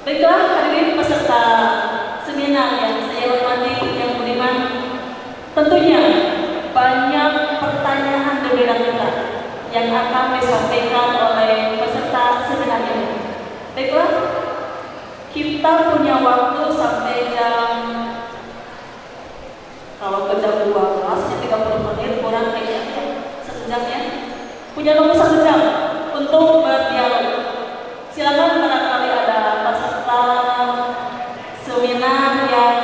Baiklah, hadirin peserta seminar yang saya hormati, yang budiman, tentunya banyak pertanyaan berbeda-beda yang akan disampaikan oleh peserta seminar ini. Baiklah, kita punya waktu sampai jam, kalau ke jam 12 ya 30 menit, kurang kayaknya 1 jam ya. Punya waktu 1 jam untuk berdialog. Silakan barangkali ada peserta seminar yang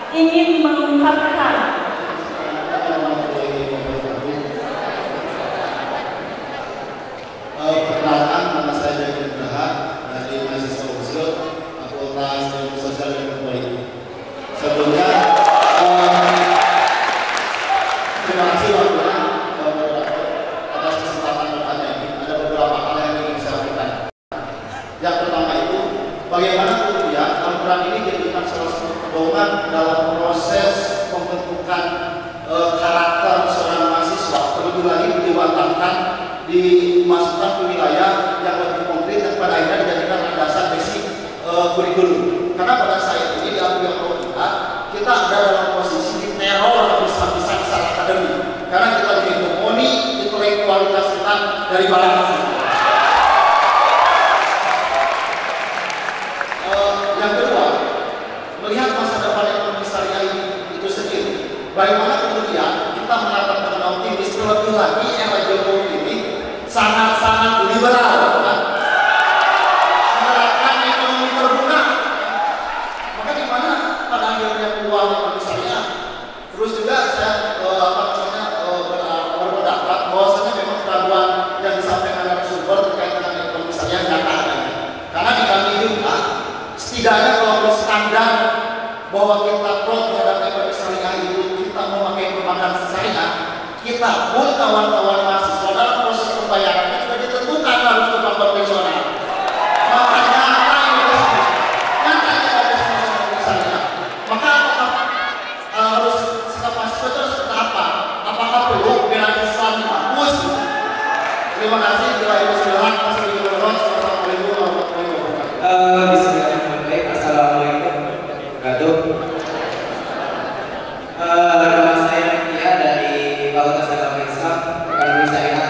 ingin mengungkapkan perkenalkan, nama saya Jaya Nugraha dari mahasiswa UNSUL Fakultas Ilmu Sosial dan Politik. Sebelumnya terima kasih waktunya atas kesempatan bertanya ini. Ada beberapa hal yang ingin saya sampaikan. Yang pertama itu, bagaimana kemudian Al-Quran ini dijadikan salah satu pedoman dalam proses pembentukan karakter seorang mahasiswa, terlebih lagi diwatangkan dimasukkan ke wilayah yang lebih konkret dan pada akhirnya dijadikan landasan basic kurikulum. Karena pada saat ini di ambil kita ada dalam posisi diteror habis-habisan secara akademik karena kita dihegemoni intelektualitas kita dari barat. Yang kedua, melihat masa depan ekonomi syariah itu sendiri, bagaimana kemudian kita menatap dengan optimis, terlebih lagi era Jokowi ini sangat-sangat liberal, kan? Menerapkan ekonomi terbuka. Maka di mana pada akhirnya peluang ekonomi syariah. Terus juga saya berpendapat bahwasanya memang keraguan yang disampaikan oleh sumber terkait dengan ekonomi syariah nyata adanya. Karena di kami juga setidaknya kalau berstandar bahwa kita pro terhadap ekonomi syariah itu kita memakai perbankan syariah, kita pun kawan-kawan mahasiswa dalam proses pembayarannya sudah ditentukan harus ke bank konvensional. Makanya maka apakah harus sikap mahasiswa itu seperti apa? Apakah perlu bela Islam bagus? Terima kasih. Bila itu silakan. Assalamualaikum warahmatullahi wabarakatuh. Bismillahirrahmanirrahim. Assalamualaikum warahmatullahi wabarakatuh. Nama saya Kia dari Fakultas Agama Islam Ekonomi Syariah.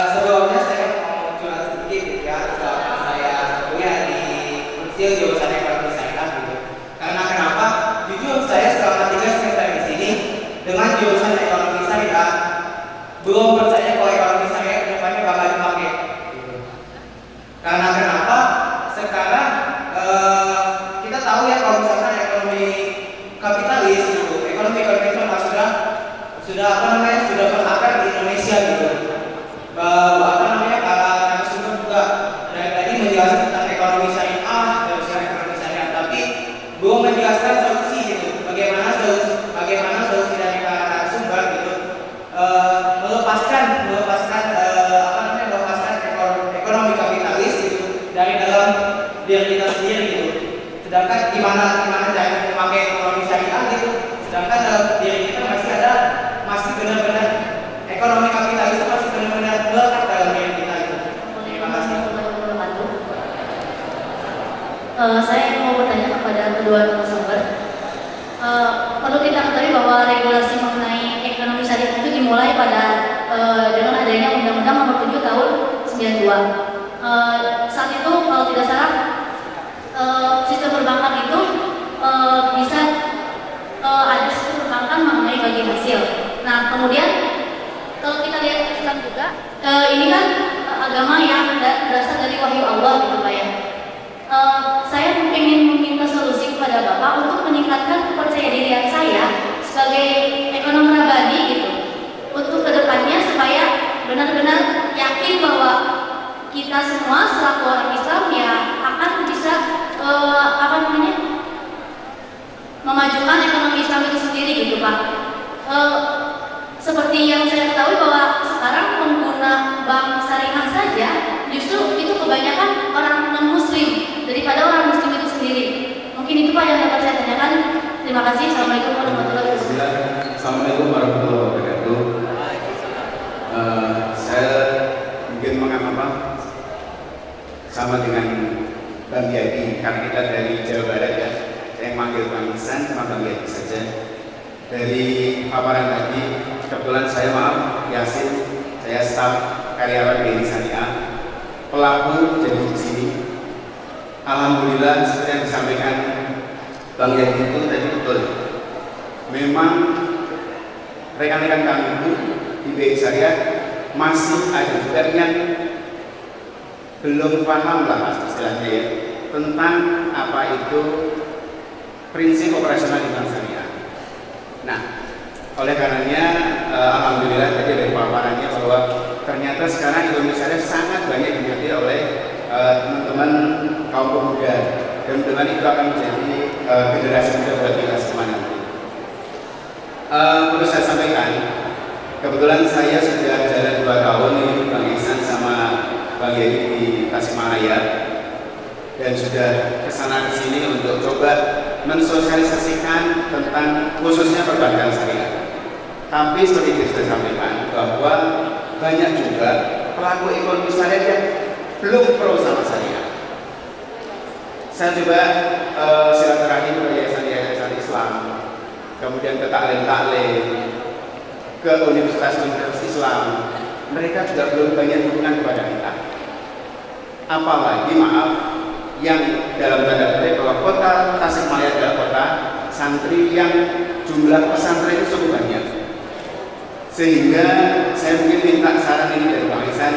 Sebelumnya saya mau curhat sedikit ya, selama saya kuliah di Unsil jurusan Ekonomi Syariah gitu. Karena kenapa? Jujur saya selama 3 semester di sini dengan jurusan Ekonomi Syariah belum percaya kalau ekonomi syariah depannya bakal dipakai. Gitu. Karena kenapa? Sekarang kita tahu ya kalau misalkan ekonomi kapitalis gitu, ekonomi konvensional sudah berakar di Indonesia gitu. Para narasumber juga dari tadi menjelaskan tentang ekonomi syariah, ekonomi syariah, tapi belum menjelaskan solusi gitu. Bagaimana solusi dari para narasumber gitu, melepaskan ekonomi kapitalis gitu dari dalam diri kita sendiri gitu. Sedangkan gimana caranya memakai ekonomi syariah gitu. Sedangkan dalam diri kita masih benar-benar ekonomi kapitalis itu masih benar-benar melekat dalam diri kita gitu. Terima kasih. Saya mau bertanya kepada kedua narasumber. Perlu kita ketahui bahwa regulasi mengenai ekonomi syariah itu dimulai dengan adanya Undang-Undang Nomor 7 Tahun 92. Saat itu kalau tidak salah sistem perbankan itu bisa ada sistem perbankan mengenai bagi hasil. Nah kemudian kalau kita lihat Islam juga ini kan agama yang berasal dari wahyu Allah gitu Pak ya. Saya ingin meminta solusi kepada Bapak untuk meningkatkan kepercayaan diri saya sebagai ekonom pribadi gitu untuk kedepannya supaya benar-benar yakin bahwa kita semua selaku orang Islam ya akan bisa memajukan ekonomi Islam itu sendiri gitu Pak. Seperti yang saya ketahui bahwa sekarang pengguna bank syariah saja justru itu kebanyakan orang non-muslim daripada orang muslim itu sendiri. Mungkin itu Pak yang dapat saya tanyakan. Terima kasih. Assalamualaikum warahmatullahi wabarakatuh. Assalamualaikum warahmatullahi wabarakatuh. Saya mungkin karena kita dari Jawa Barat ya, saya manggil Bang Ihsan sama Bang Yadi saja. Dari paparan tadi, kebetulan saya Yasin, saya staf karyawan BRI Syariah, pelaku jadi di sini. Alhamdulillah seperti yang disampaikan Bang Yadi itu tadi betul. Memang rekan-rekan kami itu di BRI Syariah masih ada juga yang belum paham lah istilahnya ya, tentang apa itu prinsip operasional di bank syariah. Nah, oleh karenanya alhamdulillah tadi dari paparannya bahwa ternyata sekarang Indonesia sangat banyak diminati oleh teman-teman kaum pemuda, dan dengan itu akan menjadi generasi muda buat kita semua nanti. Perlu saya sampaikan, kebetulan saya sudah jalan 2 tahun ini Bang Ihsan sama Bang Yedi di Tasikmalaya, dan sudah kesana kesini untuk coba mensosialisasikan tentang khususnya perbankan syariah. Tapi seperti yang sudah sampaikan bahwa banyak juga pelaku ekonomi syariah yang belum pro sama syariah. Saya coba silaturahmi ke yayasan Islam, kemudian ke taklim-taklim, ke universitas-universitas Islam. Mereka juga belum banyak dukungan kepada kita. Apalagi maaf, yang dalam tanda petik bahwa kota Tasikmalaya adalah kota santri yang jumlah pesantren itu cukup banyak. Sehingga saya mungkin minta saran ini dari Bang Ihsan,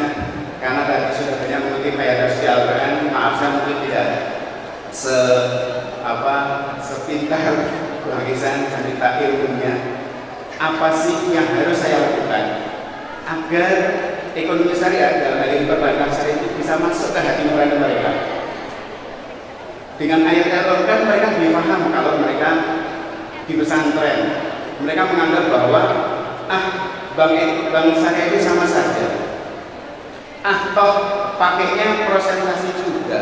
karena tadi sudah banyak mengikuti kayak di Al-Quran. Maaf, saya mungkin tidak sepintar Bang Ihsan, saya minta ilmunya. Apa sih yang harus saya lakukan agar ekonomi syariah dalam hal ini perbankan syariah itu bisa masuk ke hati nurani mereka? Dengan ayat Al-Quran mereka difaham kalau mereka di pesantren, mereka menganggap bahwa bank syariah itu sama saja. Toh pakainya prosentasi juga.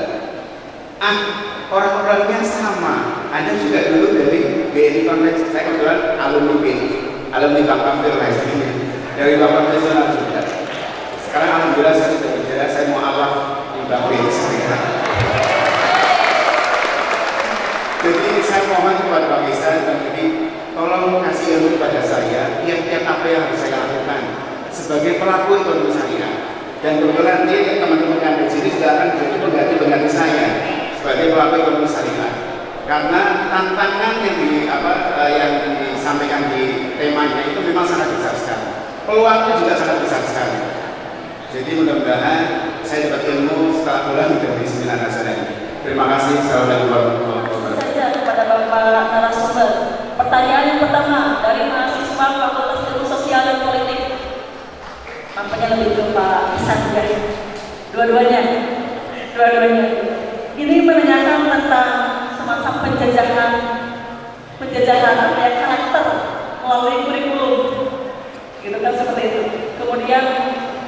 Orang-orangnya sama. Ada juga dulu dari BNI Konvensi, saya kebetulan alumni Bank Kafir dari Bank Konvensional juga. Sekarang alhamdulillah saya sudah bicara, saya mau alaf di Bank BNI Syariah. Jadi saya mohon kepada Bang Ihsan dan Yedi, tolong kasih ilmu kepada saya tiap-tiap apa yang harus saya lakukan sebagai pelaku ekonomi syariah. Dan kebetulan nanti teman-teman yang di sini sudah akan menjadi pengganti saya sebagai pelaku ekonomi syariah. Karena tantangan yang disampaikan di temanya itu memang sangat besar sekali. Peluangnya juga sangat besar sekali. Jadi mudah-mudahan saya dapat ilmu setelah pulang dari seminar nasional ini. Terima kasih. Assalamualaikum warahmatullahi wabarakatuh. Saja kepada Bapak narasumber. Pertanyaan yang pertama dari mahasiswa Fakultas Ilmu Sosial dan Politik. Nampaknya lebih ke Pak Ihsan juga. Dua-duanya. Ini menanyakan tentang semacam penjajahan karakter melalui kurikulum, gitu kan, seperti itu. Kemudian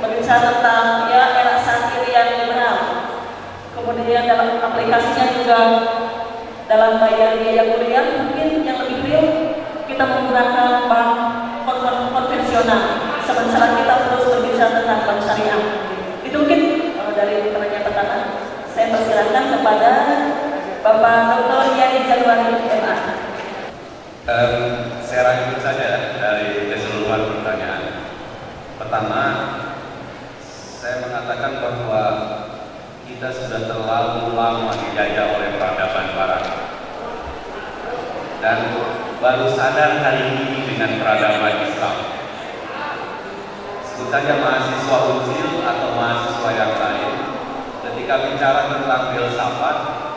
berbicara tentang era saat ini yang liberal. Kemudian dalam aplikasinya juga dalam bayar biaya kuliah mungkin yang lebih real kita menggunakan bank konvensional, sementara kita terus berbicara tentang bank syariah. Itu mungkin dari pertanyaan pertama. Saya persilakan kepada Bapak Dr. Yani Januari MA. Saya rangkum saja dari keseluruhan pertanyaan. Pertama, saya mengatakan bahwa kita sudah terlalu lama dijajah oleh peradaban Barat, dan baru sadar hari ini dengan peradaban Islam. Sebut saja mahasiswa Unsil atau mahasiswa yang lain, ketika bicara tentang filsafat,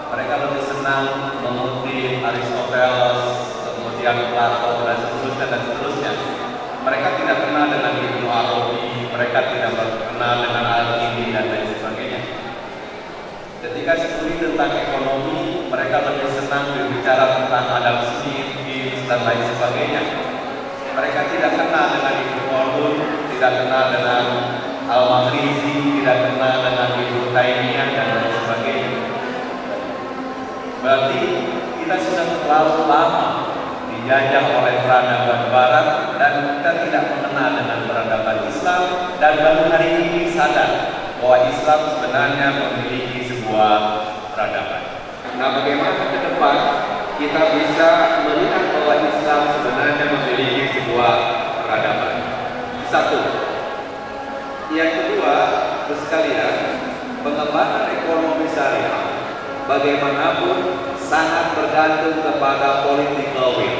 mereka lebih senang mengutip Aristoteles, kemudian Plato dan seterusnya. Mereka tidak kenal dengan Ibnu Arabi, mereka tidak kenal dengan Al-Kindi dan lain sebagainya. Ketika studi tentang ekonomi, mereka lebih senang berbicara tentang Adam Smith dan lain sebagainya. Mereka tidak kenal dengan Ibnu Khaldun, tidak kenal dengan Al-Maghrizi, tidak kenal dengan Ibnu Taimiyah dan lain sebagainya. Berarti kita sudah terlalu lama dijajah oleh peradaban Barat dan kita tidak mengenal dengan peradaban Islam, dan baru hari ini sadar bahwa Islam sebenarnya memiliki sebuah peradaban. Nah, bagaimana ke depan kita bisa melihat bahwa Islam sebenarnya memiliki sebuah peradaban. Satu. Yang kedua, sekalian, pengembangan ekonomi syariah bagaimanapun sangat bergantung kepada political will.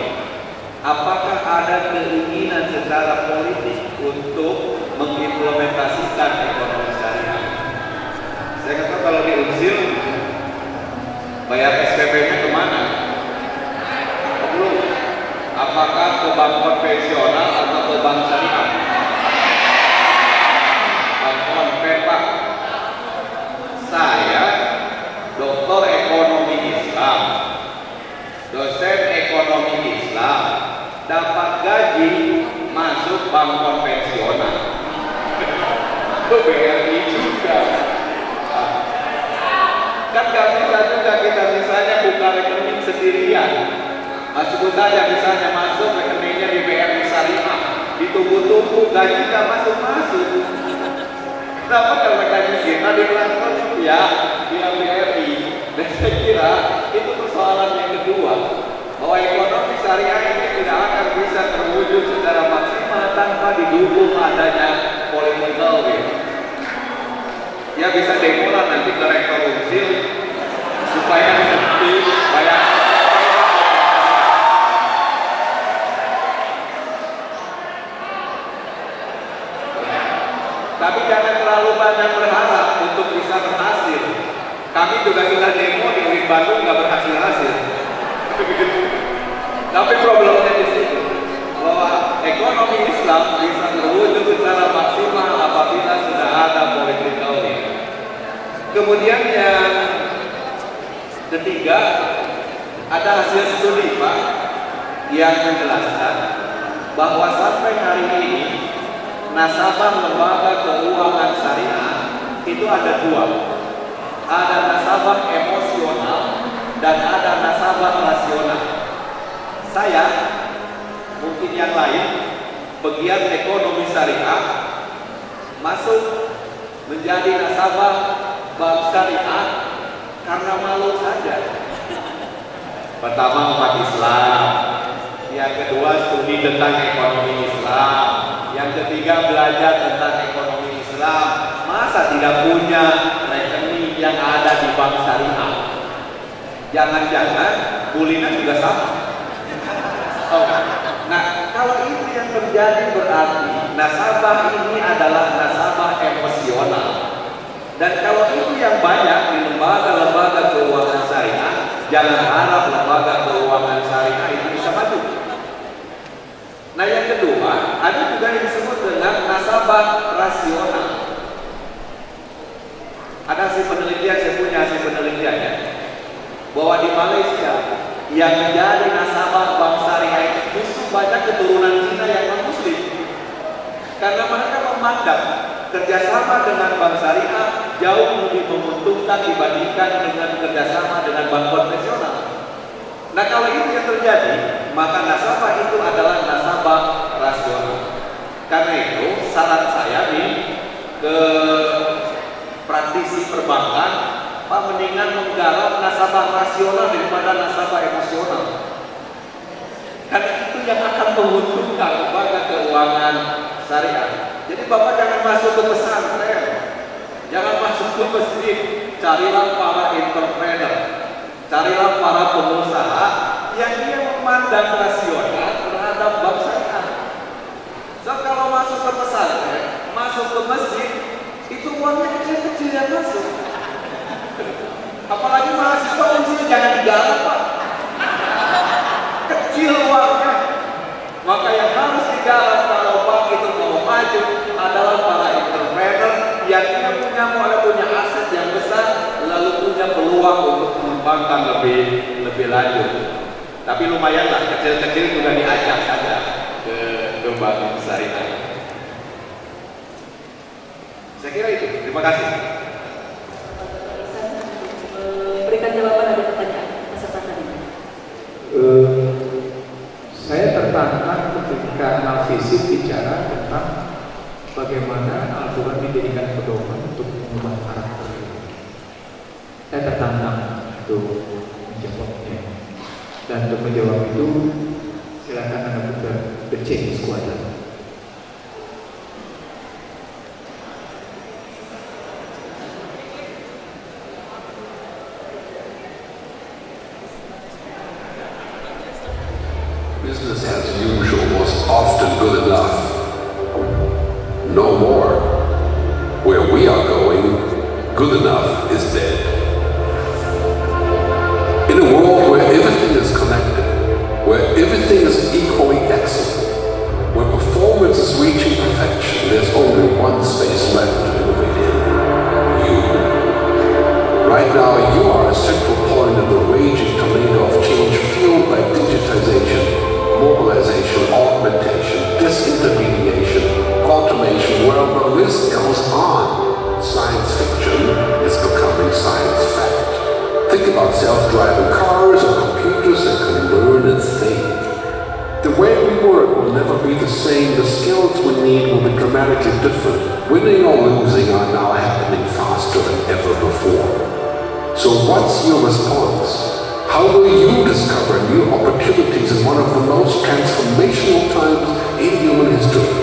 Apakah ada keinginan secara politik untuk mengimplementasikan ekonomi syariah? Saya kata kalau di Unsil bayar SPP-nya kemana? Belum. Apakah ke bank konvensional atau ke bank syariah? Bank konven, Pak. Saya doktor ekonomi Islam, dosen ekonomi Islam, dapat gaji masuk bank konvensional. Itu BRI juga. Kan gak bisa juga kita misalnya buka rekening sendirian. Sebut saja misalnya masuk rekeningnya di BRI Syariah, ditunggu-tunggu gaji gak masuk-masuk. Kenapa karena gaji kita di transfer ya via BRI? Dan saya kira itu persoalan yang kedua, bahwa ekonomi syariah ini tidak akan bisa terwujud secara maksimal tanpa didukung adanya political will. Ya bisa demo lah nanti ke rektor Unsil supaya nanti banyak. Tapi jangan terlalu banyak berharap untuk bisa berhasil. Kami juga sudah demo di UIN Bandung nggak berhasil. Tapi problemnya di situ, bahwa ekonomi Islam bisa terwujud secara maksimal apabila sudah ada political will. Kemudian yang ketiga, ada hasil studi Pak yang menjelaskan bahwa sampai hari ini nasabah lembaga keuangan syariah itu ada dua. Ada nasabah emosional dan ada nasabah rasional. Saya, mungkin yang lain, pegiat ekonomi syariah, masuk menjadi nasabah bank syariah karena malu saja. Pertama umat Islam, yang kedua studi tentang ekonomi Islam, yang ketiga belajar tentang ekonomi Islam. Masa tidak punya rekening yang ada di bank syariah? Jangan-jangan kulina juga sama. Oh. Nah, kalau itu yang terjadi berarti nasabah ini adalah nasabah emosional. Dan kalau itu yang banyak di lembaga-lembaga keuangan syariah, jangan harap lembaga keuangan syariah itu bisa maju. Nah, yang kedua, ada juga yang disebut dengan nasabah rasional. Ada hasil penelitian, saya punya hasil penelitiannya, bahwa di Malaysia yang menjadi nasabah bank syariah itu justru banyak keturunan Cina yang non-Muslim, karena mereka memandang kerjasama dengan bank syariah jauh lebih menguntungkan dibandingkan dengan kerjasama dengan bank konvensional. Nah, kalau itu yang terjadi, maka nasabah itu adalah nasabah rasional. Karena itu, saran saya nih ke praktisi perbankan, Pak, mendingan menggarap nasabah rasional daripada nasabah emosional. Karena itu yang akan menguntungkan lembaga keuangan syariah. Jadi Bapak jangan masuk ke pesantren, jangan masuk ke masjid, carilah para entrepreneur, carilah para pengusaha yang dia memandang rasional terhadap bank syariah. So, kalau masuk ke pesantren, masuk ke masjid, itu uangnya kecil-kecil yang masuk. Apalagi mahasiswa Unsil jangan digarap Pak, kecil uangnya. Maka yang harus digarap kalau bank itu mau maju adalah para entrepreneur yang punya aset yang besar, lalu punya peluang untuk mengembangkan lebih lanjut. Tapi lumayanlah, kecil-kecil juga diajak saja ke bank syariah. Saya kira itu. Terima kasih. Berikan jawaban, ada pertanyaan peserta tadi. Saya tertantang ketika Al-Fisik bicara tentang bagaimana Al-Quran dijadikan pedoman untuk mengubah karakter. Saya tertantang itu. Dan untuk menjawab itu, silakan Anda buka The Change Squadron. Business as usual was often good enough. No more. Where we are going, good enough is dead. In a world where everything is connected, where everything is equally excellent, where performance is reaching perfection, there's only one space left to innovate in. You. Right now, you are a central point in the raging tornado of change fueled by digitization, mobilization, augmentation, disintermediation, automation, well, the list goes on. Science fiction is becoming science fact. Think about self-driving cars or computers that can learn and think. The way we work will never be the same. The skills we need will be dramatically different. Winning or losing are now happening faster than ever before. So what's your response? How will you discover new opportunities in one of the most transformational times in human history?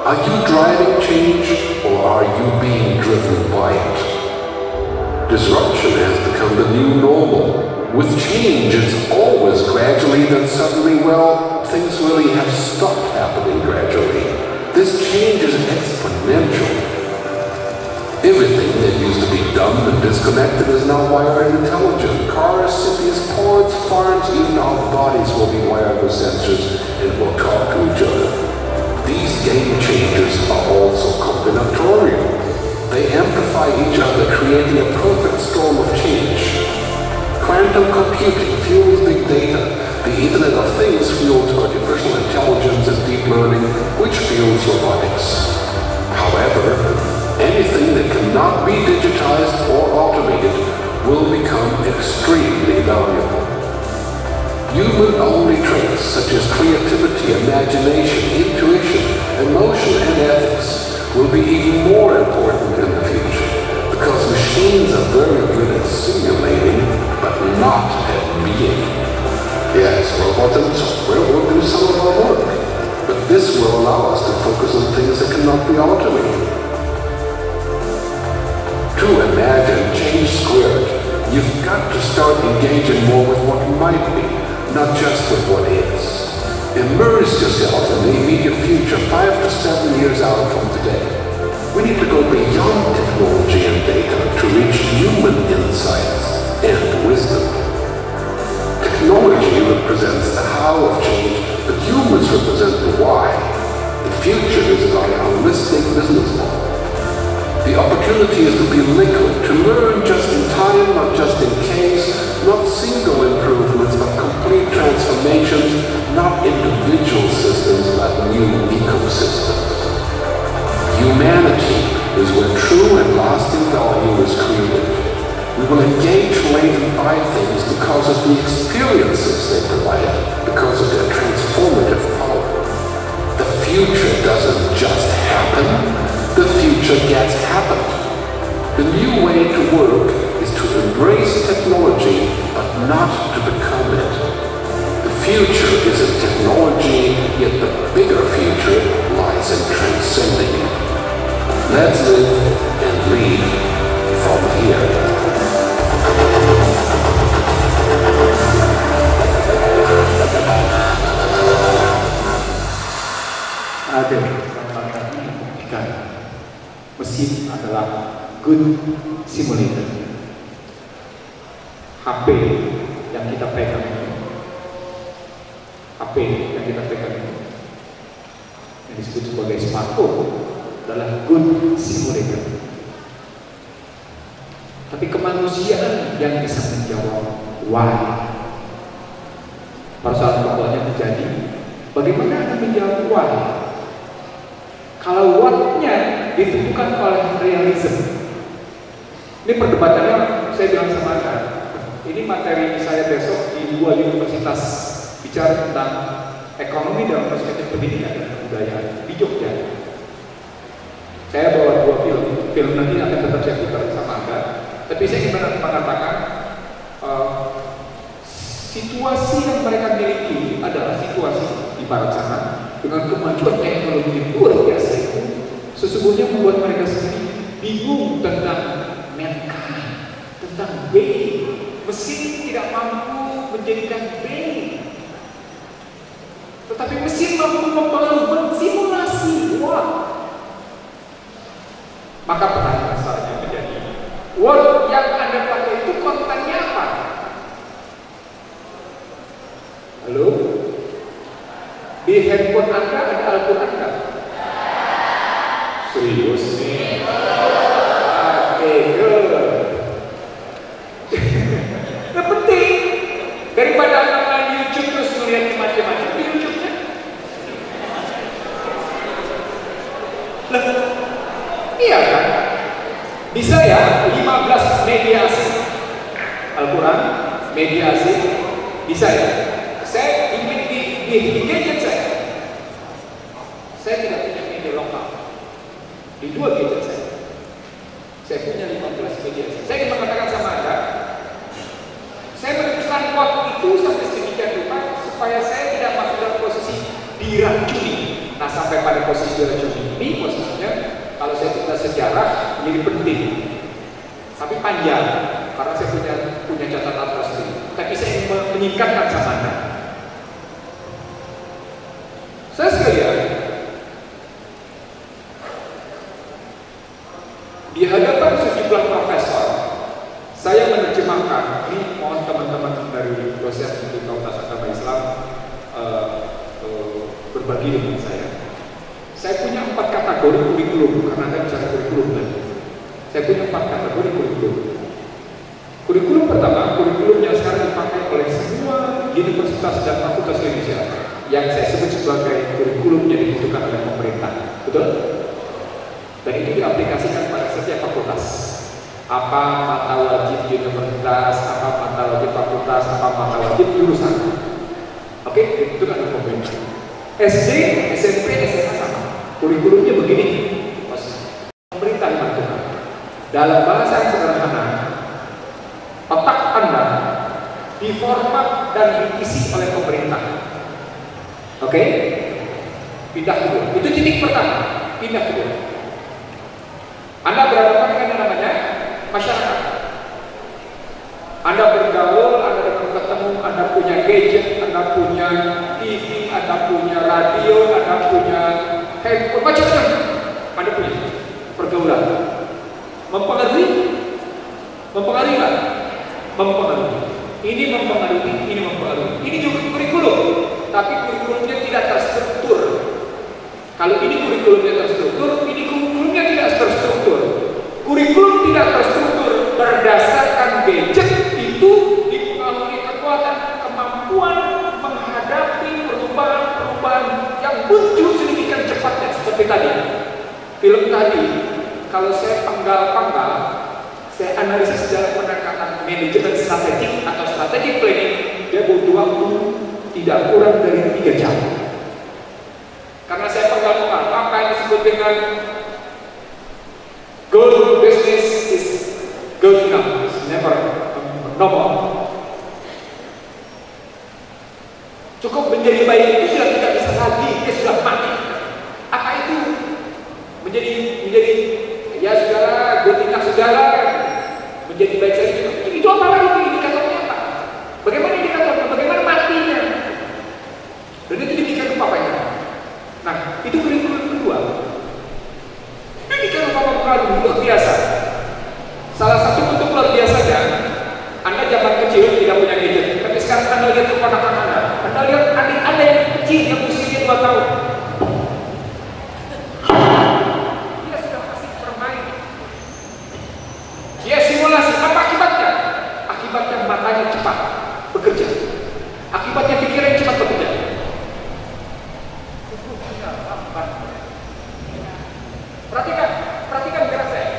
Are you driving change, or are you being driven by it? Disruption has become the new normal. With change, it's always gradually, then suddenly, well, things really have stopped happening gradually. This change is exponential. Everything that used to be dumb and disconnected is now wired and intelligent. Cars, cities, ports, farms, even our bodies will be wired with sensors and will talk to each other. These game changers are also combinatorial. They amplify each other, creating a perfect storm of change. Quantum computing fuels big data. The Internet of Things fuels artificial intelligence and deep learning, which fuels robotics. However, anything that cannot be digitized or automated will become extremely valuable. Human-only traits such as creativity, imagination, intuition, emotion, and ethics will be even more important in the future, because machines are very good at simulating, but not at being. Yes, robots and software will do some of our work, but this will allow us to focus on things that cannot be automated. To imagine change squared, you've got to start engaging more with what might be, not just with what is. Immerse yourself in the immediate future, 5 to 7 years out from today. We need to go beyond technology and data to reach human insights and wisdom. Technology represents the how of change, but humans represent the why. The future is about a holistic business model. The opportunity is to be liquid, to learn just in time, not just in case, not single improvements, but complete transformations, not individual systems, but new ecosystems. Humanity is where true and lasting value is created. We will engage, relate, and buy things because of the experiences they provide, because of their transformative power. The future doesn't just happen. The future gets happened. The new way to work is to embrace technology, but not to become it. The future is in technology, yet the bigger future lies in transcending it. Let's live and lead from here. Ada ikan. Mesin adalah good simulator. HP yang kita pegang ini, yang disebut sebagai smartphone adalah good simulator. Tapi kemanusiaan yang bisa menjawab why. Persoalan pokoknya menjadi bagaimana Anda menjawab why. Kalau what-nya ditentukan oleh realism. Ini perdebatannya saya bilang sama Anda. Ini materi saya besok di 2 universitas bicara tentang ekonomi dalam perspektif pendidikan dan kebudayaan di Jogja. Saya bawa 2 film nanti akan tetap saya putar sama Anda. Tapi saya ingin mengatakan situasi yang mereka miliki adalah situasi di barat sana dengan kemajuan teknologi yang luar biasa itu sesungguhnya membuat mereka sendiri bingung tentang mankind, tentang being. Mesin tidak mampu menjadikan being, tetapi mesin mampu mensimulasi. Wah, maka pertanyaan saya menjadi, word yang Anda pakai itu kontennya apa? Halo? Di handphone Anda ada Al-Quran nggak? Serius nih? Oke, good. Yang penting daripada Anda main YouTube terus melihat macam-macam di YouTube-nya. Iya kan? Bisa ya 15 media asing Al-Quran, media asing, bisa ya? Saya ingin di gadget saya tidak punya media lokal. Di dua gadget saya punya 15 media asing. Saya ingin mengatakan sama Anda, saya menentukan waktu itu sampai sedemikian rupa supaya saya tidak masuk dalam posisi diracuni. Nah, sampai pada posisi diracuni ini posisinya kalau saya cerita sejarah menjadi penting, tapi panjang karena saya punya catatan tersendiri. Tapi saya ingin menyingkatkan sama Anda. Saya sekalian, di hadapan sejumlah profesor, saya menerjemahkan. Ini mohon teman-teman dari dosen di Fakultas Agama Islam berbagi dengan saya. Saya punya 4 kategori kurikulum, karena Anda bicara kurikulum kan. Saya punya 4 kategori kurikulum. Kurikulum pertama, kurikulum yang sekarang dipakai oleh semua universitas dan fakultas Indonesia, yang saya sebut sebagai kurikulum yang dibutuhkan oleh pemerintah, betul? Dan itu diaplikasikan pada setiap fakultas. Apa mata wajib di universitas, apa mata wajib fakultas, apa mata wajib jurusan. Oke, itu kan pemerintah. SD, SMP, SMA sama. Kurikulumnya begini, pemerintah menentukan. Dalam bahasa yang sederhana, otak Anda diformat dan diisi oleh pemerintah. Oke? Pindah kedua. Itu titik pertama. Pindah kedua. Anda berhadapan dengan yang namanya masyarakat. Anda bergaul, Anda ketemu, Anda punya gadget, Anda punya TV, Anda punya radio, Anda punya handphone, macam-macam. Anda punya pergaulan. Mempengaruhi? Mempengaruhi nggak? Mempengaruhi. Ini mempengaruhi, ini mempengaruhi. Ini juga kurikulum, tapi kurikulumnya tidak terstruktur. Kalau ini kurikulumnya terstruktur, ini kurikulumnya tidak terstruktur. Kurikulum tidak terstruktur berdasarkan gadget itu dipengaruhi kekuatan kemampuan menghadapi perubahan-perubahan yang muncul sedemikian cepatnya seperti tadi. Film tadi, kalau saya penggal-penggal, saya analisis dalam pendekatan manajemen strategik atau strategic planning, dia butuh waktu tidak kurang dari 3 jam. Karena saya penggal-penggal, apa yang disebut dengan good business is good enough, it's never normal. Cukup menjadi baik itu sudah tidak bisa lagi, dia sudah mati. Apa itu? Menjadi ya saudara, gue tindak saudara, menjadi baik saja. Itu apa lagi? Indikatornya apa? Bagaimana indikatornya? Bagaimana matinya? Dan itu diberikan papanya. Nah, itu kurikulum kedua. Ini kan pengaruh luar biasa. Salah satu bentuk luar biasanya, Anda zaman kecil tidak punya gadget, tapi sekarang Anda lihat keponakan Anda lihat adik Anda yang kecil yang usianya 2 tahun. Dia sudah asik bermain. Dia simulasi. Apa akibatnya? Akibatnya matanya cepat bekerja. Akibatnya pikiran cepat bekerja. Perhatikan gerak saya.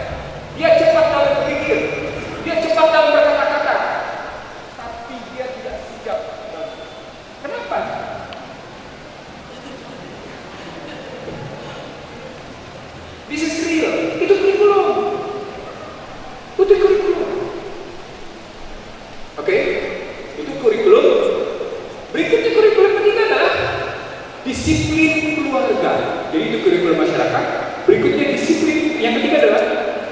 Jadi itu kurikulum masyarakat. Berikutnya disiplin. Yang ketiga adalah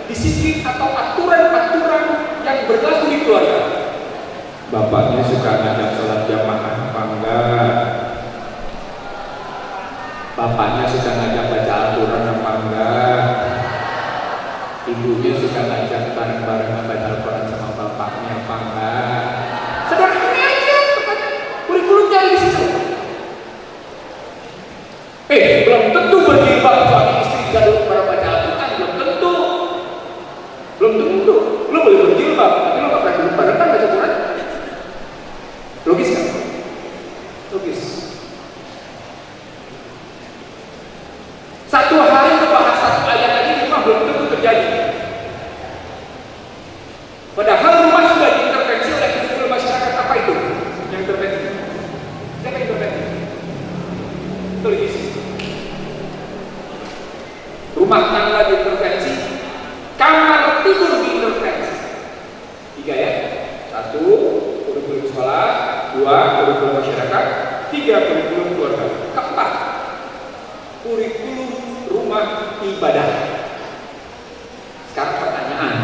disiplin atau aturan-aturan yang berlaku di keluarga. Bapaknya suka ngajak sholat jamaah apa enggak? Bapaknya suka ngajak baca Al-Quran apa enggak? Ibunya suka ngajak bareng-bareng baca Al-Quran sama bapaknya apa enggak? Sederhana aja, kurikulumnya di situ. Belum tentu berjilbab suami istri jadul para baca Al-Quran, belum tentu. Belum tentu. Lo boleh berjilbab, tapi lo gak pernah duduk bareng kan baca Quran? Logis kan? Logis. Satu hari membahas satu ayat aja di rumah belum tentu terjadi. Padahal rumah sudah diintervensi oleh kurikulum masyarakat. Apa itu yang intervensi? Siapa yang intervensi? Televisi. Rumah tangga diintervensi, kamar tidur diintervensi. 3 ya. 1, kurikulum sekolah. 2, kurikulum masyarakat. 3, kurikulum keluarga. 4, kurikulum rumah ibadah. Sekarang pertanyaan,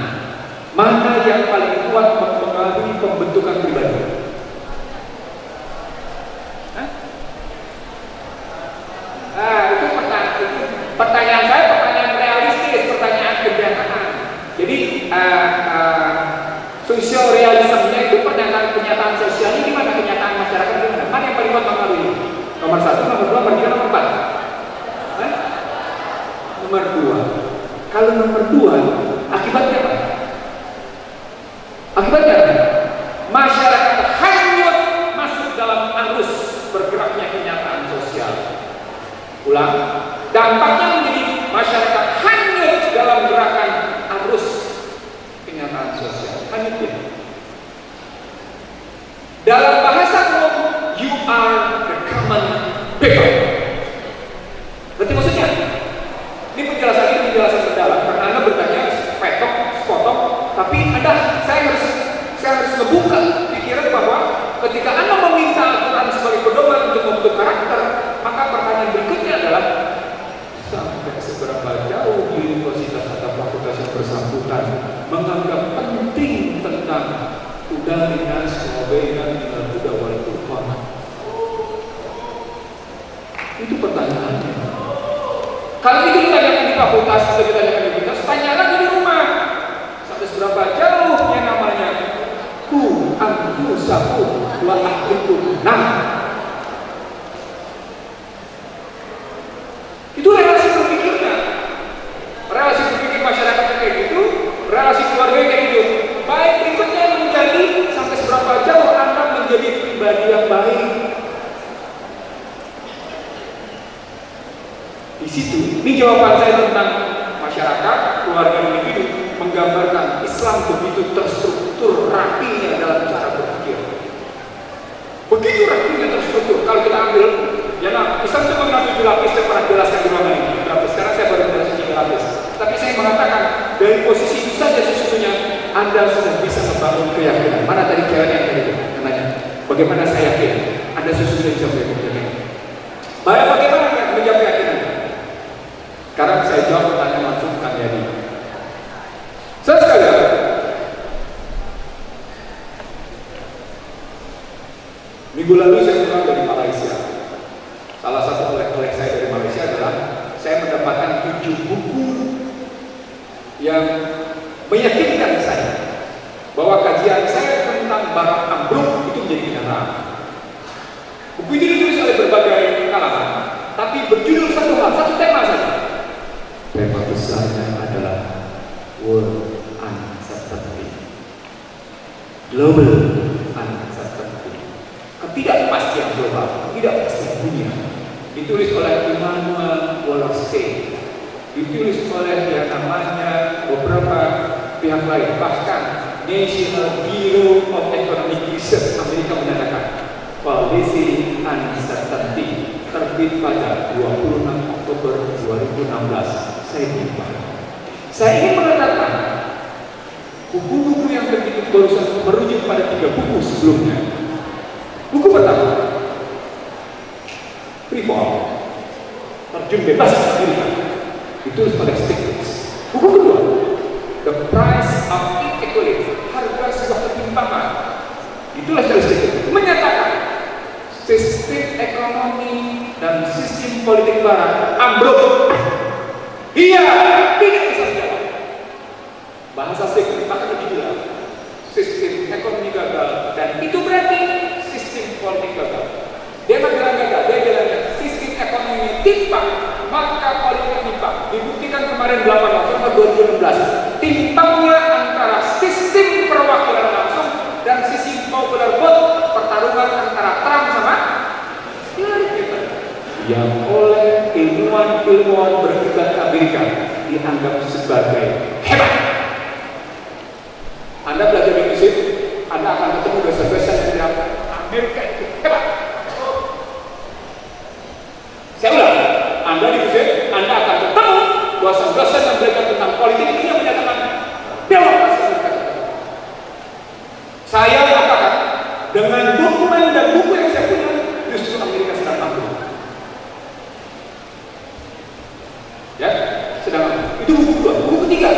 mana yang paling kuat mempengaruhi pembentukan pribadi? Itu pertanyaan saya, pertanyaan realistis, pertanyaan kenyataan. Jadi sosial realismenya itu kenyataan sosialnya gimana, kenyataan masyarakat gimana? Mana yang paling kuat mempengaruhi? Nomor 1, nomor 2, nomor 3, nomor 4? Nomor 2. Kalau nomor 2, akibatnya apa? Akibatnya apa? Masyarakat hanyut masuk dalam arus bergeraknya kenyataan sosial. Ulang, dampaknya menjadi masyarakat hanyut dalam gerakan arus kenyataan sosial. Hanyut ya. Dalam bahasa umum, you are the common people. Berarti maksudnya? Ini penjelasan mendalam karena Anda bertanya petok, sepotong, tapi saya harus membuka pikiran bahwa ketika Anda meminta Al-Quran sebagai pedoman untuk membentuk karakter, maka pertanyaan berikutnya adalah sampai seberapa jauh universitas atau fakultas yang bersangkutan menganggap penting tentang udarinas wabainat dengan Buddha wal Quran. Itu pertanyaannya. Kalau itu ditanyakan di fakultas atau ditanyakan di universitas, tanya lagi di rumah. Sampai seberapa jauh yang namanya ku anfusakum wa ahlikum nah. Itu relasi berpikirnya. Relasi berpikir masyarakat kayak gitu, relasi keluarga kayak gitu. Baik berikutnya menjadi sampai seberapa jauh Anda menjadi pribadi yang baik. Di situ, ini jawaban saya tentang masyarakat, keluarga individu menggambarkan Islam begitu terstruktur rapinya dalam cara berpikir. Begitu rapinya terstruktur. Kalau kita ambil, ya nah, Islam itu mengenal 7 lapis. Saya pernah jelaskan di ruangan ini. Sekarang saya baru jelaskan 3 lapis. Tapi saya mengatakan dari posisi itu saja sesungguhnya Anda sudah bisa membangun keyakinan. Mana tadi cewek yang tadi nanya? Bagaimana saya yakin? Anda sesungguhnya bisa membangun keyakinan. Bagaimana menjawab keyakinan? Sekarang saya jawab pertanyaan langsung Kang Yadi. Saya sekalian, minggu lalu saya pulang dari Malaysia. Salah satu oleh-oleh saya dari Malaysia adalah saya mendapatkan 7 buku yang meyakinkan saya bahwa kajian saya tentang barang ambruk itu menjadi kenyataan. Buku itu ditulis oleh berbagai kalangan, tapi berjudul satu hal, satu tema saja. Tema besarnya adalah World Uncertainty, Global Uncertainty, ketidakpastian global, ketidakpastian dunia. Ditulis oleh Immanuel Wallerstein, ditulis oleh yang namanya beberapa pihak lain, bahkan National Bureau of Economic Research Amerika menyatakan Policy Uncertainty terbit pada 26 Oktober 2016. Saya ingin mengatakan buku-buku yang terbit barusan merujuk pada 3 buku sebelumnya. Buku pertama, Free Fall, terjun bebas Amerika. Itu pada statements. Buku kedua, the price of inequality, harga sebuah ketimpangan. Itulah statement menyatakan sistem ekonomi dan sistem politik barat ambruk. Iya, tidak bisa sejalan. Bahasa statement maka lebih jelas. Sistem ekonomi gagal dan itu berarti sistem politik gagal. Dia nggak bilang gagal, dia bilang sistem ekonomi timpang, maka politik timpang. Dibuktikan kemarin 8 November 2016, timpangnya antara sistem perwakilan langsung dan sistem popular vote, pertarungan antara Trump sama Hillary Clinton yang oleh ilmuwan berkiblat Amerika dianggap sebagai hebat. Anda belajar di fisik, Anda akan ketemu dosen-dosen yang bilang Amerika itu hebat. Saya ulang, Anda di fisik, Anda akan ketemu dosen-dosen yang belajar tentang politik ini yang menyatakan demokrasi Amerika. Saya katakan dengan dokumen dan buku yang saya punya, justru Amerika sedang ambruk. Ya, sedang ambruk. Itu buku kedua. Buku ketiga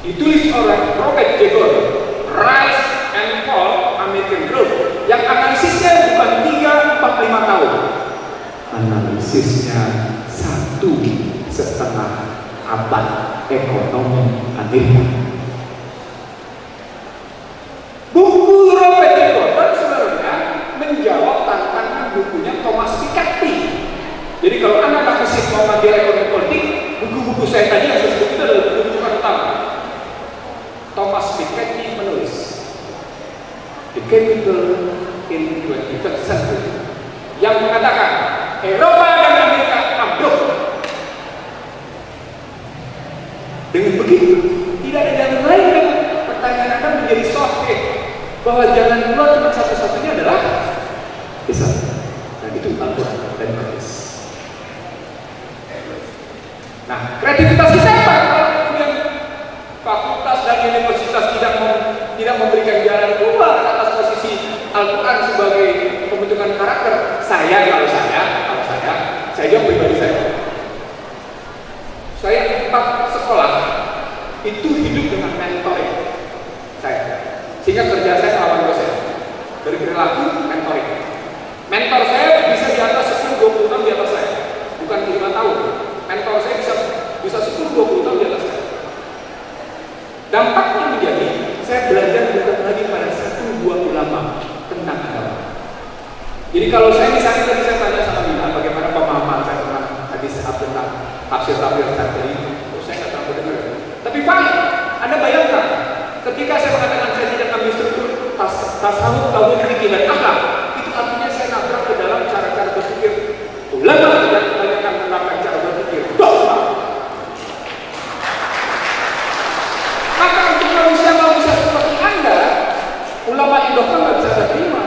ditulis oleh Robert J. Gordon, Rise and Fall American Growth, yang analisisnya bukan 3-4-5 tahun, analisisnya 1,5 abad ekonomi Amerika. Buku Robert J. Gordon sebenarnya menjawab tantangan bukunya Thomas Piketty. Jadi kalau Anda tak kasih mau ngambil ekonomi politik, buku-buku saya tadi yang saya sebut itu adalah buku utama. Thomas Piketty menulis The Capital in 21st Century yang mengatakan Eropa dan Amerika ambruk. Dengan begitu, tidak ada jalan lain. Pertanyaan Anda menjadi soheh bahwa jalan keluar cuma satu-satunya adalah Islam. Dan itu Al-Quran dan hadis. Nah, kreativitas kita apa? Kalau kemudian fakultas dan universitas tidak memberikan jalan keluar atas posisi Al-Quran sebagai pembentukan karakter, saya jawab pribadi saya 4 sekolah itu hidup dengan mentoring saya, sehingga kerja saya melawan dosen dari perilaku mentoring. Mentor saya bisa di atas 10-20 tahun di atas saya, bukan 5 tahun. Mentor saya bisa 10-20 tahun di atas saya. Dampaknya menjadi saya belajar bukan lagi pada 1-2 ulama tentang agama. Jadi kalau saya misalnya tadi saya tanya sama Mina bagaimana pemahaman saya tentang hadis tentang tafsir saya tadi, saya nggak terlalu dengar. Tapi fine, Anda bayangkan ketika saya mengatakan saya tidak ambil struktur tasawuf, tauhid, fikih dan akhlak, itu artinya saya nabrak ke dalam cara-cara berpikir ulama yang kebanyakan menerapkan cara berpikir dogma. Maka untuk manusia seperti Anda, ulama yang dogma nggak bisa saya terima.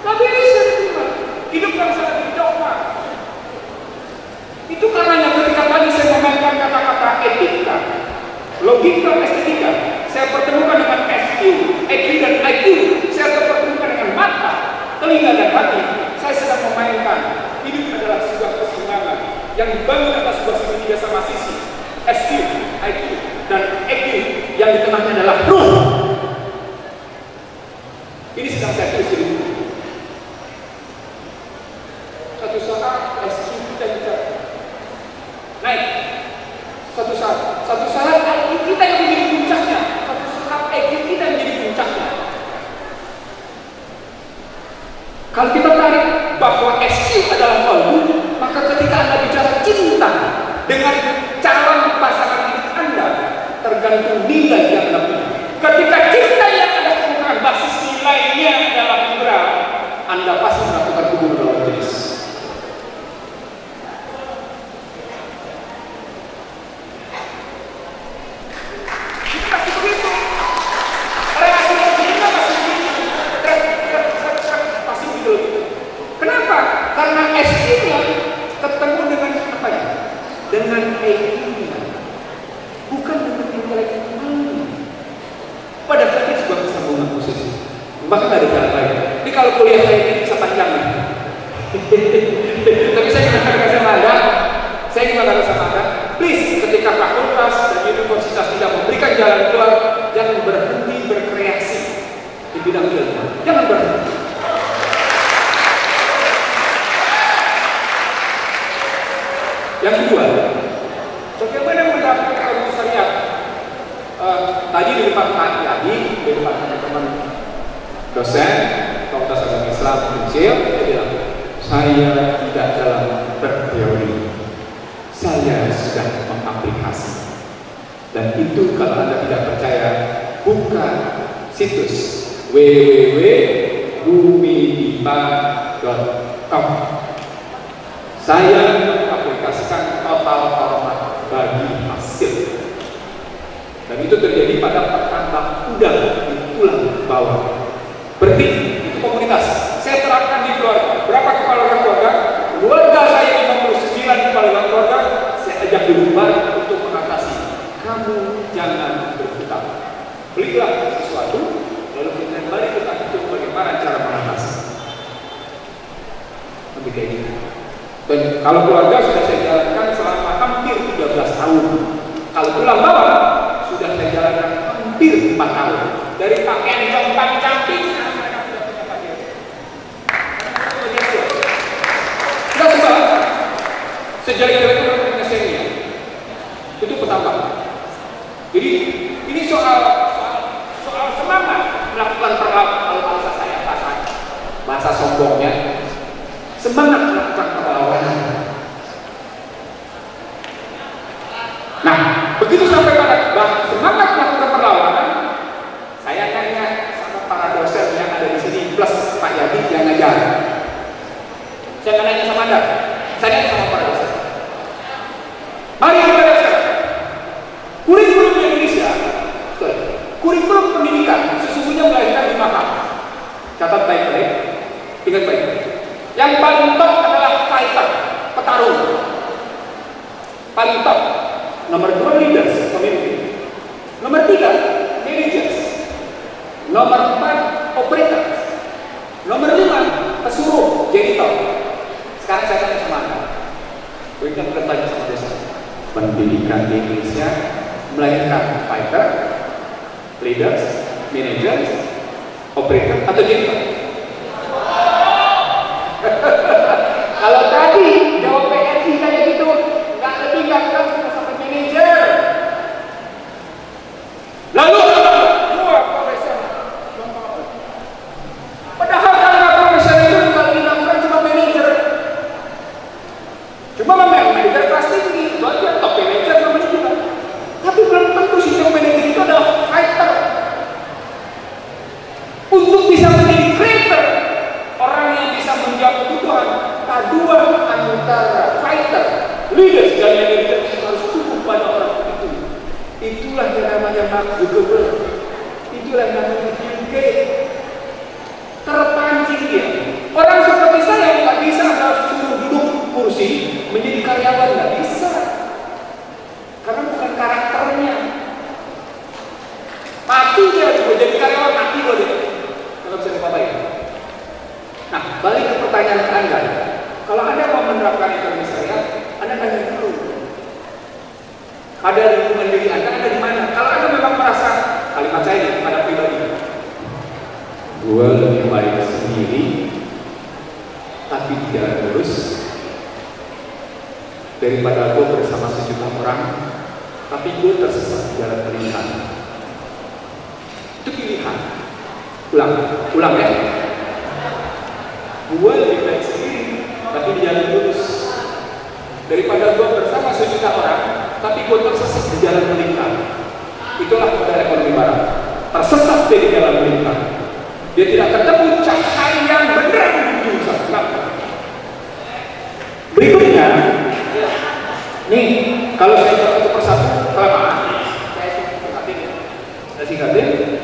Nggak bisa terima. Hidup yang sangat di dogma. Itu karenanya ketika tadi saya memainkan kata-kata etika, logika, estetika, saya pertemukan dengan SQ, EQ dan IQ, saya pertemukan dengan mata, telinga dan hati. Saya sedang memainkan hidup adalah sebuah keseimbangan yang dibangun atas sebuah segitiga sama sisi, SQ, IQ dan EQ, yang di tengahnya adalah ruh. Ini sedang saya tulis di buku. Satu saat SQ kita juga naik. Satu saat IQ kita yang menjadi puncaknya. Satu saat EQ kita yang menjadi puncaknya. Kalau kita tarik bahwa SQ adalah kalbu, maka ketika Anda bicara cinta dengan calon pasangan hidup Anda, tergantung nilai yang Anda punya. Ketika cinta yang Anda temukan basis nilainya adalah moral, Anda pasti melakukan hubungan lawan jenis. Pasti begitu. Relasi logika pasti begitu. Pasti begitu. Kenapa? Karena SQ-nya ketemu dengan apa ya? Dengan EQ-nya, bukan dengan intelektualnya. Pada saat itu sebuah kesambungan posisi. Bahkan ada jalan lain. Ini kalau kuliah saya ini bisa panjang nih. Tapi saya Yang kedua, bagaimana menerapkan ekonomi syariah? Tadi di depan Pak Yadi, di depan teman-teman dosen Fakultas Agama Islam Unsur, dia bilang, saya tidak dalam berteori, saya sudah mengaplikasi. Dan itu kalau Anda tidak percaya, buka situs www.bumidipa.com. Saya mengaplikasikan total hormat bagi hasil. Dan itu terjadi pada pertambah udang di tulang bawah. Berarti itu komunitas. Saya terapkan di keluarga. Berapa kepala keluarga? Keluarga saya 59 kepala keluarga. Saya ajak dulu untuk mengatasi. Kamu jangan berhutang. Belilah sesuatu, lalu kita balik kita hitung bagaimana cara mengatasi. Lebih kayak gitu. Dan kalau keluarga sudah saya jalankan selama hampir 13 tahun. Kalau tulang bawah sudah saya jalankan hampir 4 tahun. Dari pakaian compang-camping sekarang mereka sudah punya pakaian. Sudah sebab sejak itu punya senior. Itu petambah. Jadi ini soal semangat melakukan perlawanan. Bahasa saya bahasa sombongnya, semangat melakukan perlawanan. Nah, begitu sampai pada semangat melakukan perlawanan, saya tanya sama para dosen yang ada di sini plus Pak Yadi yang ngajar. Saya nggak nanya sama Anda, saya nanya sama para dosen. Mari kita lihat kurikulum Indonesia, kurikulum pendidikan sesungguhnya melahirkan 5 hal. Catat baik-baik, ingat baik-baik. Yang paling top adalah fighter, petarung. Paling top. Nomor 2 leaders, pemimpin. Nomor 3 managers. Nomor 4 operator. Nomor 5 pesuruh, janitor. Sekarang saya tanya sama Anda. Berikan bertanya sama desa. Pendidikan di Indonesia melahirkan fighter, leaders, managers, operator atau janitor? Kalau tadi jawab PNI kayak gitu, nggak lebih nggak kurang sudah sampai manajer. Lalu dua profesional. Padahal kalau profesional itu kalau dilakukan cuma manajer, cuma memang manajer kelas tinggi, itu aja top manajer namanya juga. Tapi belum tentu sistem manajer itu adalah fighter. Untuk bisa menjadi creator, orang yang bisa menjawab kebutuhan paduan antara fighter, leaders dan manager harus cukup pada orang itu. Itulah yang namanya Mark Zuckerberg. Itulah yang namanya Bill Gates. Terpancing dia. Orang seperti saya nggak bisa suruh duduk kursi menjadi karyawan, nggak bisa. Karena bukan karakternya. Mati dia juga jadi karyawan, mati loh dia. Kalau bisa dipakai. Nah, balik ke pertanyaan ke Anda. Kalau Anda mau menerapkan ekonomi syariah, Anda tanya dulu. Pada lingkungan diri Anda di mana? Kalau Anda memang merasa, kalimat saya ini pada pribadi, gue lebih baik sendiri, tapi tidak lurus, daripada gue bersama sejuta orang, tapi gue tersesat di jalan pernikahan. Itu pilihan. Ulang ya. Gue lebih baik sendiri, tapi di jalan lurus, daripada gue bersama sejuta orang, tapi gue tersesat di jalan melingkar. Itulah modal ekonomi barat. Tersesat di jalan melingkar. Dia tidak ketemu cahaya yang benar di jurusan. Berikutnya, nih kalau saya satu persatu kelamaan, saya singkatin.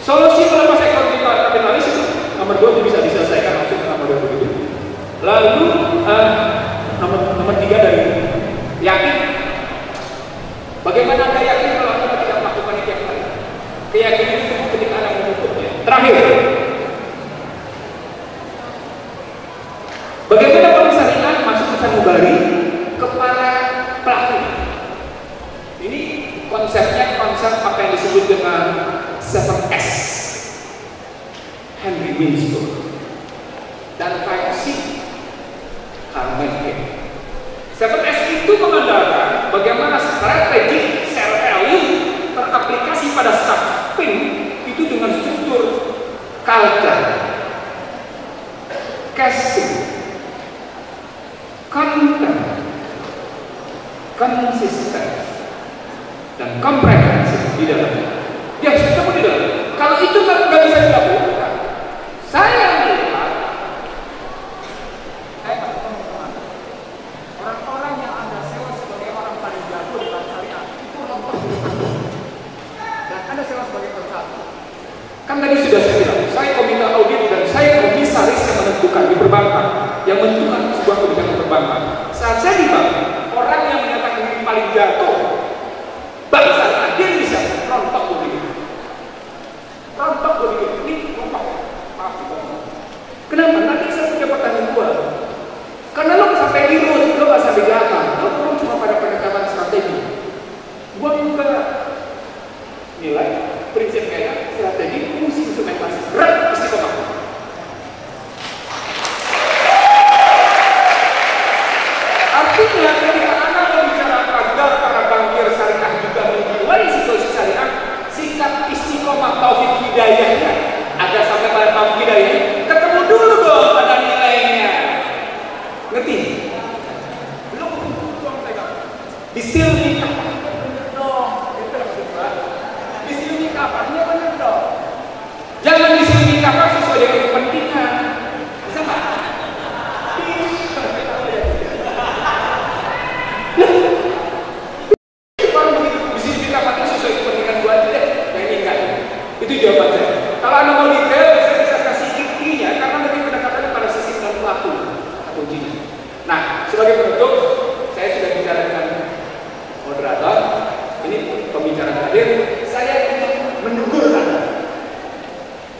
Solusi pelepasan ekonomi kapitalis itu nomor 2 bisa diselesaikan langsung dengan model begitu. Lalu nomor 3 dari yakin. Bagaimana Anda yakin kalau Anda tidak melakukan itu yang lain? Keyakinan itu ketika Anda mengukurnya. Terakhir, bagaimana pemisahan masuk ke sanubari kepada pelaku? Ini konsepnya konsep apa yang disebut dengan 7S, Henry Winston, dan 5C, Carl Menke. 7S itu mengandalkan bagaimana strategi share value teraplikasi pada staff PIN itu dengan struktur culture, casing, content, konsisten, dan komprehensif di dalamnya. Yang ketemu di dalam. Kalau itu nggak bisa dilakukan, saya melihat orang-orang yang Anda sewa sebagai orang paling jago di bank syariah itu rontok. Dan Anda sewa sebagai konsultan. Kan tadi sudah saya bilang, saya komite audit dan saya komisaris yang menentukan di perbankan, yang menentukan sebuah kebijakan perbankan. Saat saya di bank, orang yang menyatakan diri paling jago, bangsa dia bisa rontok begitu. Rontok begitu, ini rontok. Maaf dipotong. Kenapa? Nanti saya punya pertanyaan dua. Karena lo sampai dirut, lo gak sampai data, lo perlu cuma pada pendekatan strategi. Gua juga nilai prinsip kayak strategi, fungsi, instrumentasi, berat, istiqomah. Artinya ketika Anda berbicara agar para bankir syariah juga menjiwai situasi syariah, sikap istiqomah taufik hidayahnya agar sampai pada taufik hidayahnya ketemu dulu dong pada nilainya. Ngerti? Belum dong pegang. Disilmi kapan bener dong. Itu maksudnya. Disilmi kapannya bener dong. Jangan disilmi kapan sesuai dengan kepentingan. Bisa nggak? Baru begitu disilmi kapannya sesuai kepentingan gua aja deh. Yang ini enggak. Itu jawaban saya. Kalau Anda mau detail, saya bisa kasih intinya karena lebih pendekatannya pada sisi dan pelaku atau kuncinya. Nah, sebagai penutup, saya sudah bicara dengan moderator. Ini pembicara terakhir. Saya ingin menegur Anda.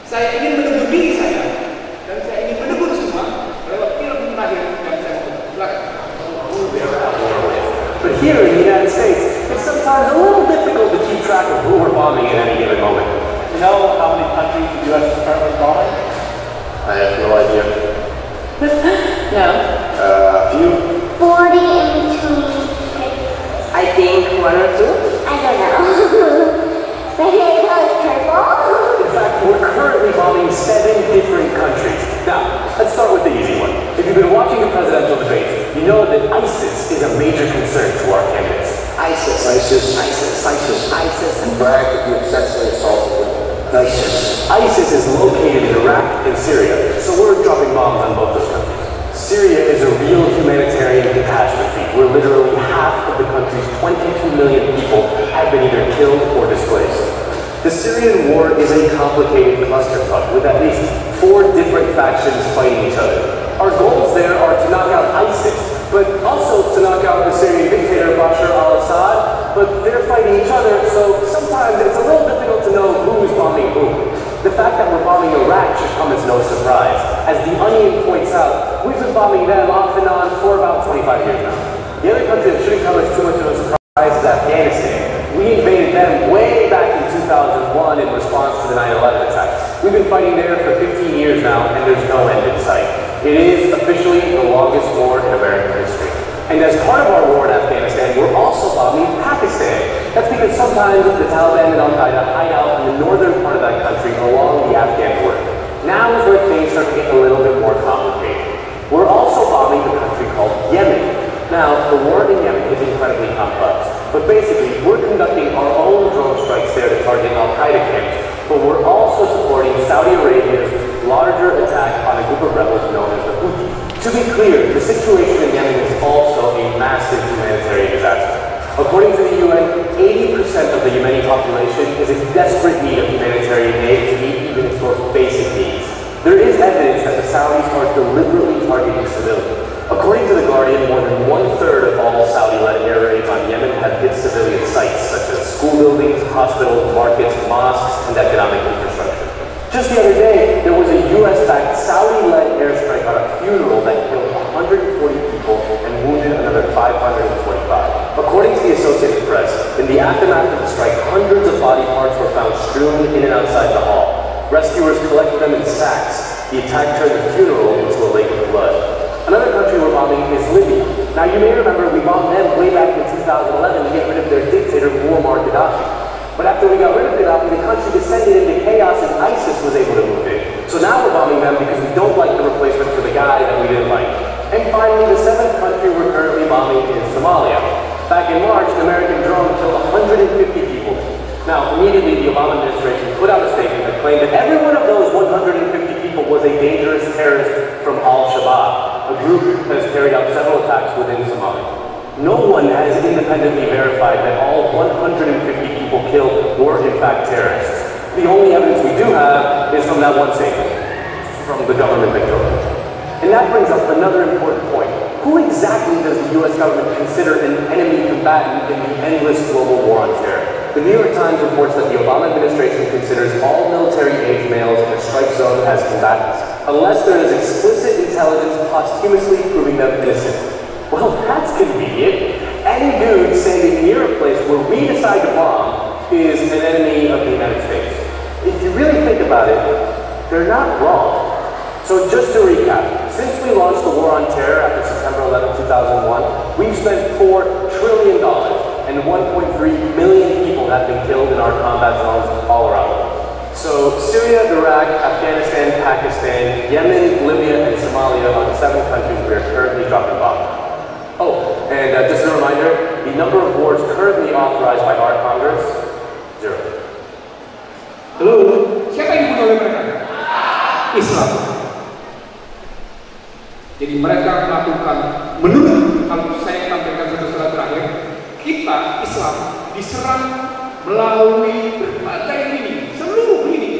Saya ingin menegur diri saya. Dan saya ingin menegur semua lewat film terakhir yang saya buat. Silakan. But here in the United States, it's sometimes a little difficult to keep track of who we're bombing at any given moment. You know how many countries the U.S. is currently bombing? I have no idea. No. A few? 40 in between. I think 1 or 2. I don't know. Maybe it was purple. In fact, we're currently bombing 7 different countries. Now, let's start with the easy one. If you've been watching the presidential debates, you know that ISIS is a major concern to our candidates. ISIS. And brag that you sexually assaulted women. ISIS is located in Iraq and Syria, so we're dropping bombs on both those countries. Syria is a real humanitarian catastrophe, where literally half of the country's 22 million people have been either killed or displaced. The Syrian war is a complicated clusterfuck with at least 4 different factions fighting each other. Our goals there are to knock out ISIS, but also to knock out the Syrian dictator Bashar al-Assad, but they're fighting each other, so sometimes it's a little difficult to know who's bombing who. The fact that we're bombing Iraq should come as no surprise. As The Onion points out, we've been bombing them off and on for about 25 years now. The other country that shouldn't come as too much of a surprise is Afghanistan. We invaded them way back in 2001 in response to the 9/11 attacks. We've been fighting there for 15 years now, and there's no end in sight. It is officially the longest war in American history. And as part of our war in Afghanistan, we're also bombing Pakistan. That's because sometimes the Taliban and Al-Qaeda hide out in the northern part of that country along the Afghan border. Now is where things start to get a little bit more complicated. We're also bombing the country called Yemen. Now, the war in Yemen is incredibly complex, but basically, we're conducting our own drone strikes there to target Al-Qaeda camps, but we're also supporting Saudi Arabia's larger attack on a group of rebels known as the Houthis. To be clear, the situation in Yemen is also a massive humanitarian disaster. According to the UN, 80% of the Yemeni population is in desperate need of humanitarian aid to meet even its most basic needs. There is evidence that the Saudis are deliberately targeting civilians. According to The Guardian, more than 1/3 of all Saudi-led air raids on Yemen have hit civilian sites, such as school buildings, hospitals, markets, mosques, and economic infrastructure. Just the other day, there was a US-backed Saudi-led airstrike on a funeral that killed 140 people and wounded another 525. According to the Associated Press, in the aftermath of the strike, hundreds of body parts were found strewn in and outside the hall. Rescuers collected them in sacks. The attack turned the funeral into a lake of blood. Another country we're bombing is Libya. Now, you may remember we bombed them way was able to move in. So now we're bombing them because we don't like the replacement for the guy that we didn't like. And finally, the seventh country we're currently bombing is Somalia. Back in March, an American drone killed 150 people. Now, immediately the Obama administration put out a statement that claimed that every one of those 150 people was a dangerous terrorist from Al-Shabaab, a group that has carried out several attacks within Somalia. No one has independently verified that all 150 people killed were in fact terrorists. The only evidence we do have is from that one statement, from the government that killed them. And that brings up another important point. Who exactly does the US government consider an enemy combatant in the endless global war on terror? The New York Times reports that the Obama administration considers all military-age males in a strike zone as combatants, unless there is explicit intelligence posthumously proving them innocent. Well, that's convenient. Any dude standing near a place where we decide to bomb is an enemy of the United States. If you really think about it, they're not wrong. So just to recap, since we launched the war on terror after September 11, 2001, we've spent $4 trillion and 1.3 million people have been killed in our combat zones all around the world. So Syria, Iraq, Afghanistan, Pakistan, Yemen, Libya, and Somalia are the 7 countries we are currently dropping bombs. Oh, and just a reminder, the number of wars currently authorized by our Congress, 0. Halo, siapa yang dibunuh oleh mereka? Islam. Jadi mereka melakukan, menurut kalau saya tampilkan satu slide terakhir, kita Islam diserang melalui berbagai lini, seluruh lini,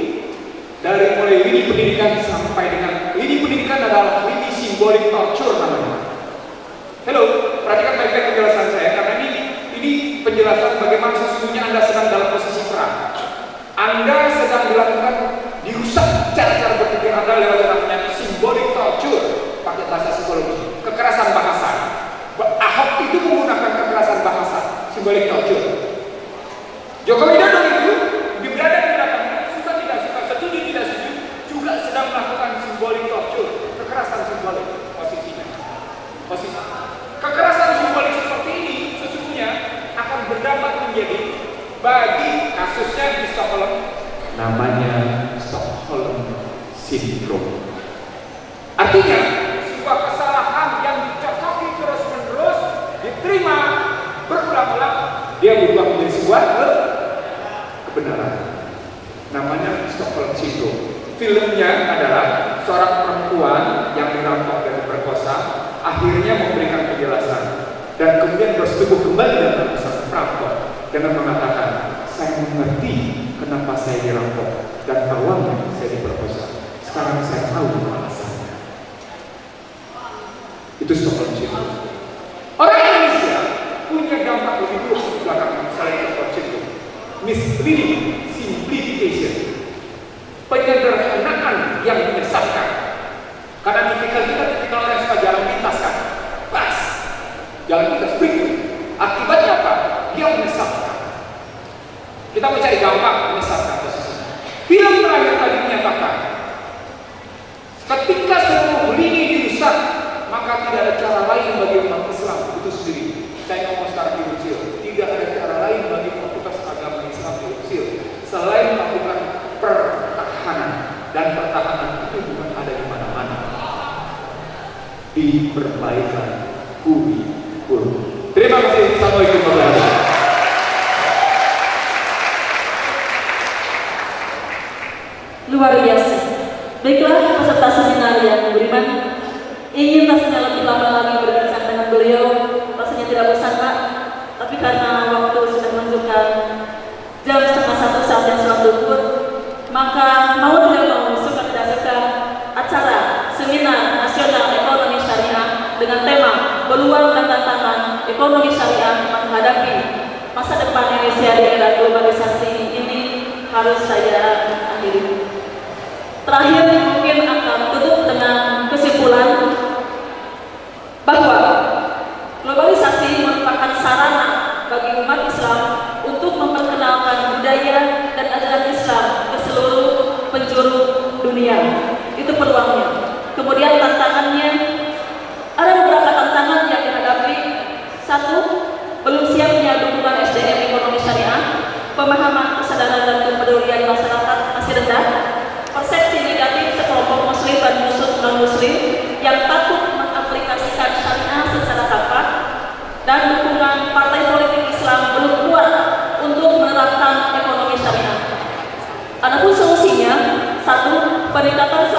dari mulai lini pendidikan sampai dengan lini pendidikan adalah lini simbolik torture namanya. Halo, perhatikan baik-baik penjelasan saya karena ini penjelasan bagaimana sesungguhnya Anda sedang dalam posisi perang. Anda sedang dilakukan dirusak cara-cara berpikir Anda lewat namanya simbolik torture. Pakai bahasa psikologi, kekerasan bahasa. Ahok itu menggunakan kekerasan bahasa, simbolik torture. Joko Widodo itu berada di belakangnya, suka tidak suka, setuju tidak setuju, juga sedang melakukan simbolik torture, kekerasan simbolik posisinya. Kekerasan simbolik seperti ini sesungguhnya akan berdampak menjadi bagi kasusnya di Stockholm, namanya Stockholm Syndrome. Artinya sebuah kesalahan yang dicocoki terus-menerus diterima berulang-ulang, dia berubah menjadi sebuah kebenaran. Namanya Stockholm Syndrome. Filmnya adalah seorang perempuan yang dirampok dan diperkosa, akhirnya memberikan penjelasan dan kemudian bersetubuh kembali dengan sang perampok dengan mengatakan, saya mengerti kenapa saya dirampok dan awalnya saya diperkosa. Sekarang saya tahu alasannya. Itu Stockholm Syndrome. Orang Indonesia punya dampak lebih buruk di belakang misalnya Stockholm Syndrome. Misleading, simplification, penyederhanaan yang menyesatkan. Karena tipikal kita orang yang suka jalan lintas kan, pas jalan lintas berikut. Akibatnya apa? Dia menyesatkan. Kita mencari gampang menyesatkan posisinya. Film terakhir tadi menyatakan, ketika seluruh lini dirusak, maka tidak ada cara lain bagi umat Islam itu sendiri. Saya ngomong secara universal, tidak ada cara lain bagi komunitas agama Islam universal selain melakukan pertahanan, dan pertahanan itu bukan ada di mana-mana, di perbaikan kurikulum. Terima kasih. Assalamualaikum warahmatullahi wabarakatuh. Luar biasa. Baiklah peserta seminar yang beriman, ingin rasanya lebih lama lagi berbincang dengan beliau, rasanya tidak bosan Pak, tapi karena waktu sudah menunjukkan jam 12:30 saat yang sudah luput, maka mau tidak mau, suka tidak suka, acara Seminar Nasional Ekonomi Syariah dengan tema Peluang dan Tantangan Ekonomi Syariah Menghadapi Masa Depan Indonesia di Era Globalisasi ini harus saya akhiri. Terakhir mungkin akan tutup dengan kesimpulan bahwa globalisasi merupakan sarana bagi umat Islam untuk memperkenalkan budaya dan ajaran Islam ke seluruh penjuru dunia. Itu peluangnya. Kemudian tantangannya, ada beberapa tantangan yang dihadapi. Satu, belum siapnya dukungan SDM ekonomi syariah, pemahaman, kesadaran dan kepedulian masyarakat masih rendah. persepsi negatif sekelompok muslim dan musuh non-muslim yang takut mengaplikasikan syariah secara tepat, dan dukungan partai politik Islam belum kuat untuk menerapkan ekonomi syariah. Adapun solusinya, satu, peningkatan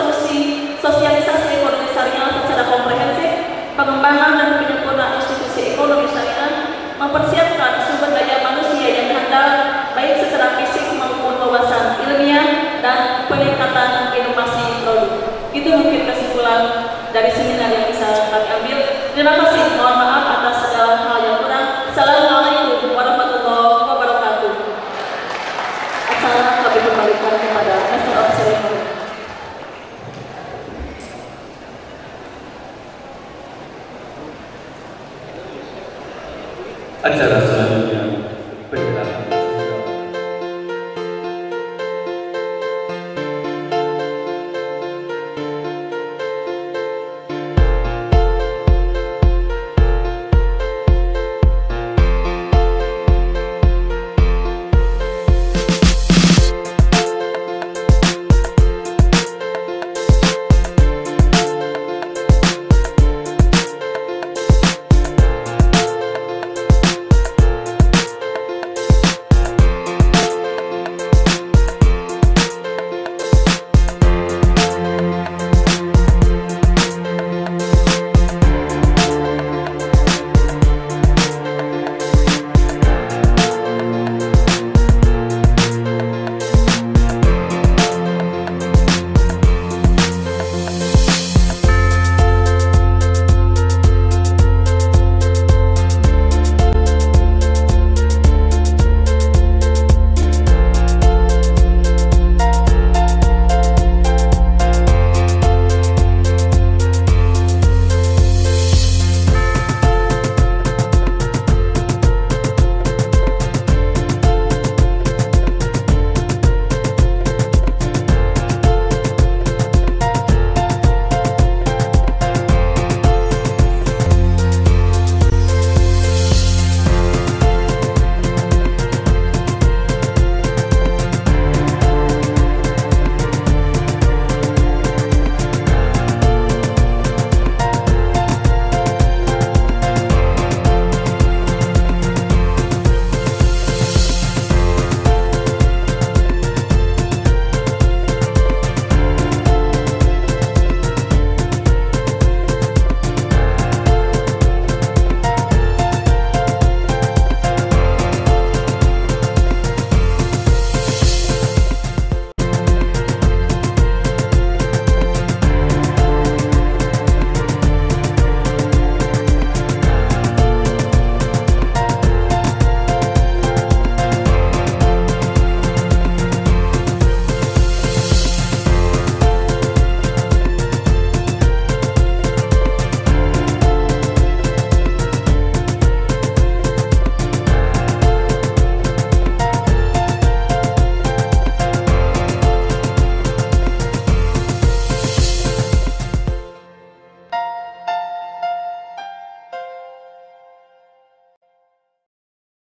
sosialisasi ekonomi syariah secara komprehensif, pengembangan dan penyempurnaan institusi ekonomi syariah, mempersiapkan sumber daya manusia yang handal baik secara fisik maupun wawasan ilmiah, dan peningkatan inovasi produk. Itu mungkin kesimpulan dari seminar yang bisa kami ambil. Terima kasih, mohon maaf atas segala hal yang kurang. Assalamualaikum warahmatullahi wabarakatuh. Acara kami kembalikan kepada Master of Ceremony. Acara selanjutnya